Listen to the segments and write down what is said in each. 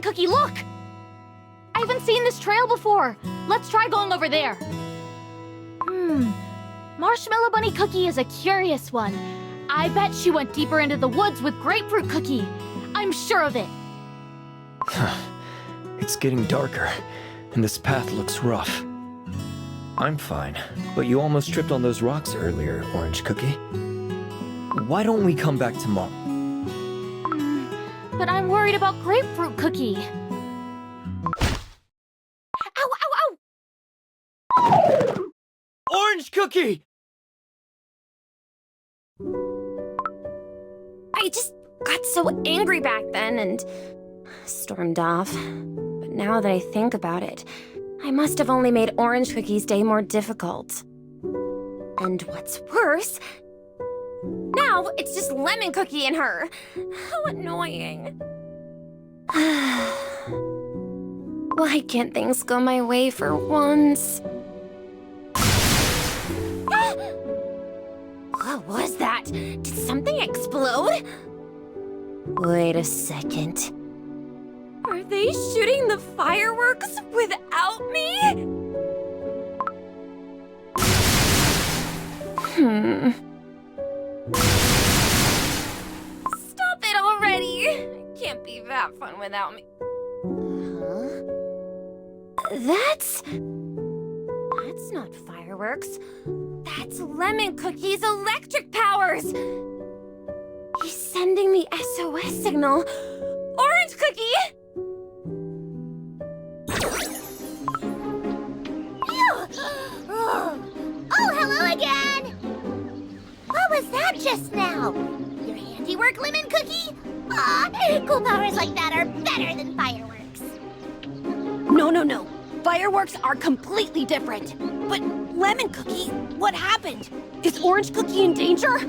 Lemon Cookie, look! I haven't seen this trail before. Let's try going over there. Marshmallow Bunny Cookie is a curious one. I bet she went deeper into the woods with Grapefruit Cookie. I'm sure of it. It's getting darker, and this path looks rough. I'm fine, but you almost tripped on those rocks earlier, Orange Cookie. Why don't we come back tomorrow? But I'm worried about Grapefruit Cookie. Ow, ow, ow! Orange Cookie! I just got so angry back then and stormed off. But now that I think about it, I must have only made Orange Cookie's day more difficult. And what's worse, now it's just Lemon Cookie and her. How annoying. Why can't things go my way for once? What was that? Did something explode? Wait a second. Are they shooting the fireworks without me? Stop it already! It can't be that fun without me. That's not fireworks. That's Lemon Cookie's electric powers! He's sending the SOS signal. Orange Cookie! Oh, hello again! What was that just now? Your handiwork, Lemon Cookie? Cool powers like that are better than fireworks. No. Fireworks are completely different. But Lemon Cookie, what happened? Is Orange Cookie in danger?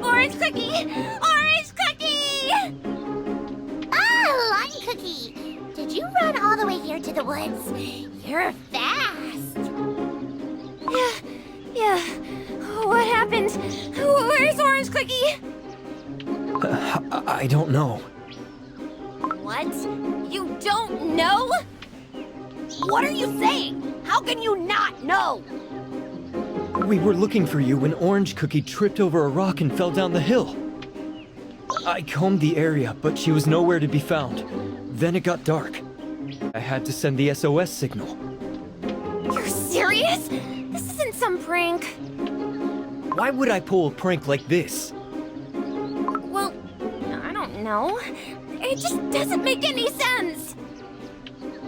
Orange Cookie! Orange Cookie! Lime Cookie! Did you run all the way here to the woods? You're fast! Yeah. What happened? Where's Orange Cookie? I don't know. What? You don't know? What are you saying? How can you not know? We were looking for you when Orange Cookie tripped over a rock and fell down the hill. I combed the area, but she was nowhere to be found. Then it got dark. I had to send the SOS signal. You're serious? This isn't some prank. Why would I pull a prank like this? Well, I don't know. It just doesn't make any sense.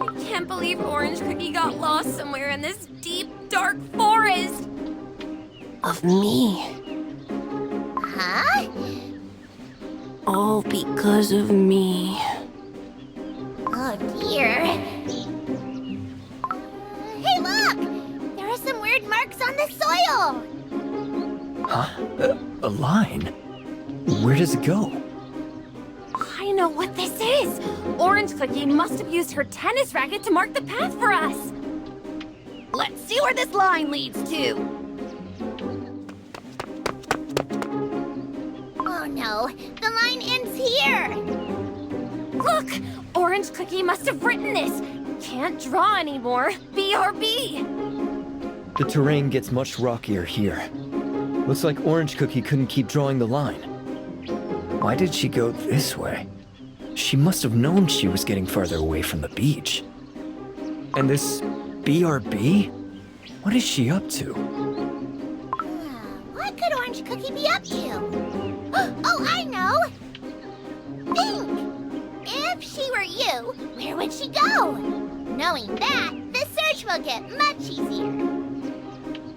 I can't believe Orange Cookie got lost somewhere in this deep, dark forest. Of me. Huh? All because of me. Oh dear. Hey, look! There are some weird marks on the soil! Huh? A line? Where does it go? I know what this is. Orange Cookie must have used her tennis racket to mark the path for us. Let's see where this line leads to. Oh no, the line ends here! Look! Orange Cookie must have written this. Can't draw anymore. BRB. The terrain gets much rockier here. Looks like Orange Cookie couldn't keep drawing the line. Why did she go this way? She must have known she was getting farther away from the beach. And this BRB? What is she up to? What could Orange Cookie be up to? Oh, I know! Think! If she were you, where would she go? Knowing that, the search will get much easier.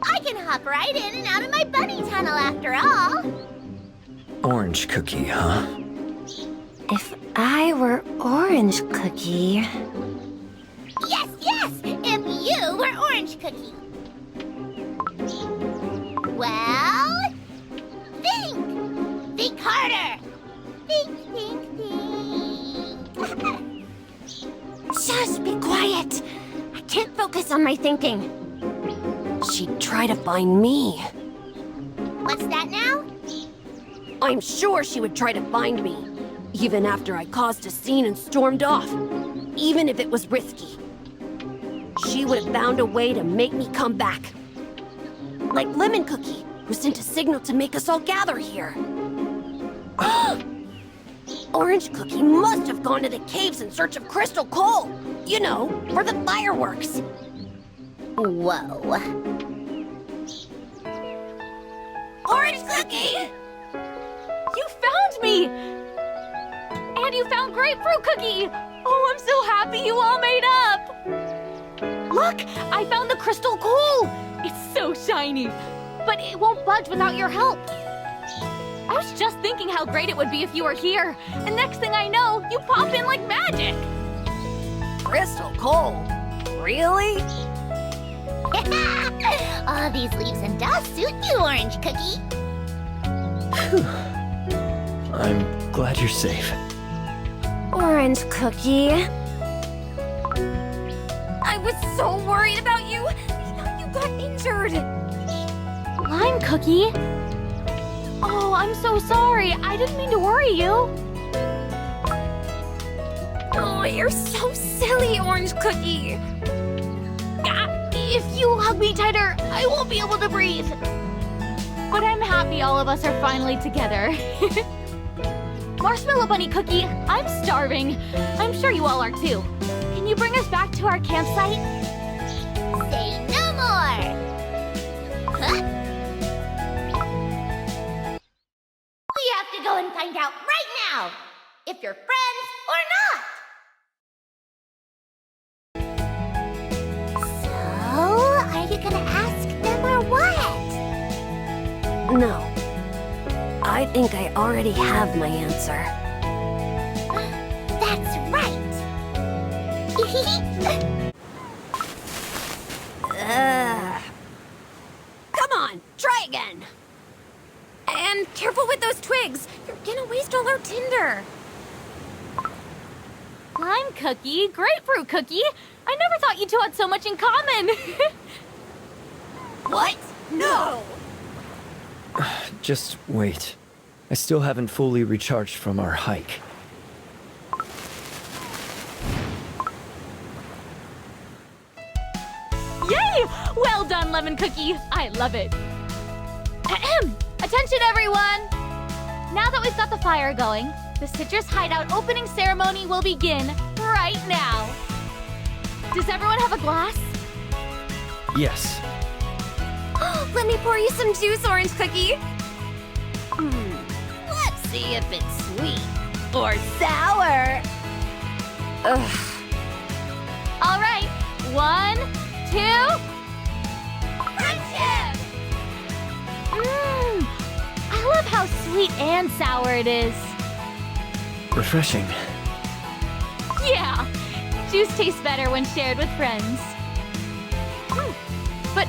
I can hop right in and out of my bunny tunnel after all. Orange Cookie, huh? If I were Orange Cookie... Yes! If you were Orange Cookie. Well... Think! Think harder! Think. Shush, be quiet. I can't focus on my thinking. She'd try to find me. What's that now? I'm sure she would try to find me. even after I caused a scene and stormed off, even if it was risky. She would have found a way to make me come back. Like Lemon Cookie, who sent a signal to make us all gather here. Orange Cookie must have gone to the caves in search of crystal coal. You know, for the fireworks. Whoa. Orange Cookie! You found me! And you found Grapefruit Cookie! Oh, I'm so happy you all made up! Look! I found the crystal coal! It's so shiny! But it won't budge without your help! I was just thinking how great it would be if you were here, and next thing I know, you pop in like magic! Crystal coal? Really? All these leaves and dust suit you, Orange Cookie. I'm glad you're safe. Orange Cookie. I was so worried about you. You got injured. Lime Cookie? Oh, I'm so sorry. I didn't mean to worry you. Oh, you're so silly, Orange Cookie. If you hug me tighter, I won't be able to breathe. But I'm happy all of us are finally together. Marshmallow Bunny Cookie, I'm starving. I'm sure you all are too. Can you bring us back to our campsite? Say no more. Huh? We have to go and find out right now if you're friends or not. Are you gonna ask them or what? No. I think I already have my answer. That's right. Come on, try again. And careful with those twigs. You're gonna waste all our tinder. Lime Cookie, Grapefruit Cookie. I never thought you two had so much in common. What? No! Just wait. I still haven't fully recharged from our hike. Yay! Well done, Lemon Cookie. I love it. Ahem. Attention, everyone! Now that we've got the fire going, the Citrus Hideout opening ceremony will begin right now. Does everyone have a glass? Yes. Let me pour you some juice, Orange Cookie. Let's see if it's sweet or sour. Ugh. All right. 1, 2. Friendship! I love how sweet and sour it is. Refreshing. Yeah, juice tastes better when shared with friends. But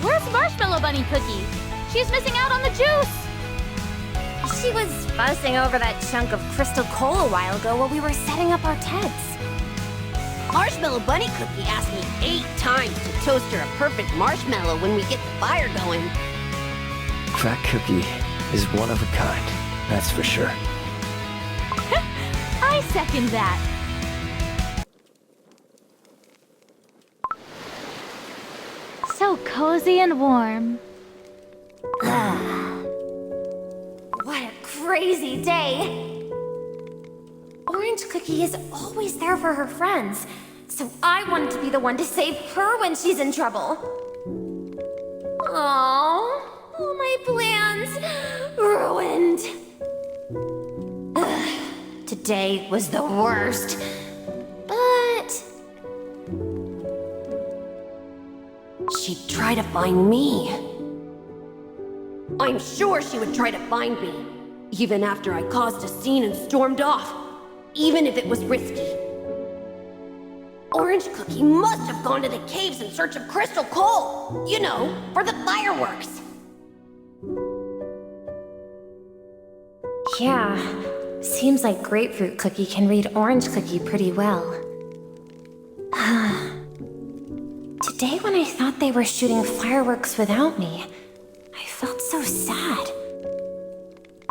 where's Marshmallow Bunny Cookie? She's missing out on the juice. She was fussing over that chunk of crystal coal a while ago while we were setting up our tents. Marshmallow Bunny Cookie asked me 8 times to toast her a perfect marshmallow when we get the fire going. Fat Cookie is one of a kind, that's for sure. I second that. So cozy and warm. What a crazy day! Orange Cookie is always there for her friends, so I wanted to be the one to save her when she's in trouble. Aww, all my plans ruined. Ugh, today was the worst, but She'd try to find me. I'm sure she would try to find me, even after I caused a scene and stormed off, even if it was risky. Orange Cookie must have gone to the caves in search of crystal coal, you know, for the fireworks. yeah, seems like Grapefruit Cookie can read Orange Cookie pretty well. Today when I thought they were shooting fireworks without me, I felt so sad.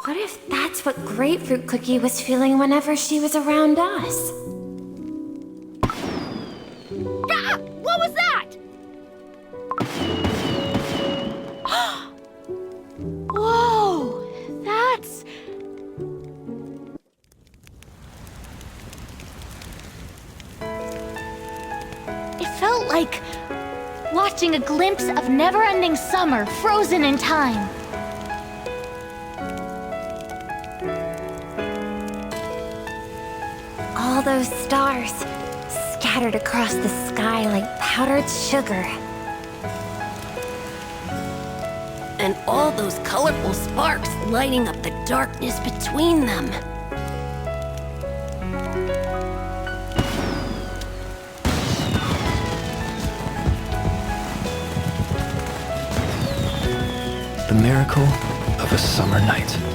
What if that's what Grapefruit Cookie was feeling whenever she was around us? Ah! What was that? Whoa! That's... It felt like watching a glimpse of never-ending summer frozen in time. All those stars scattered across the sky like powdered sugar. And all those colorful sparks lighting up the darkness between them. The miracle of a summer night.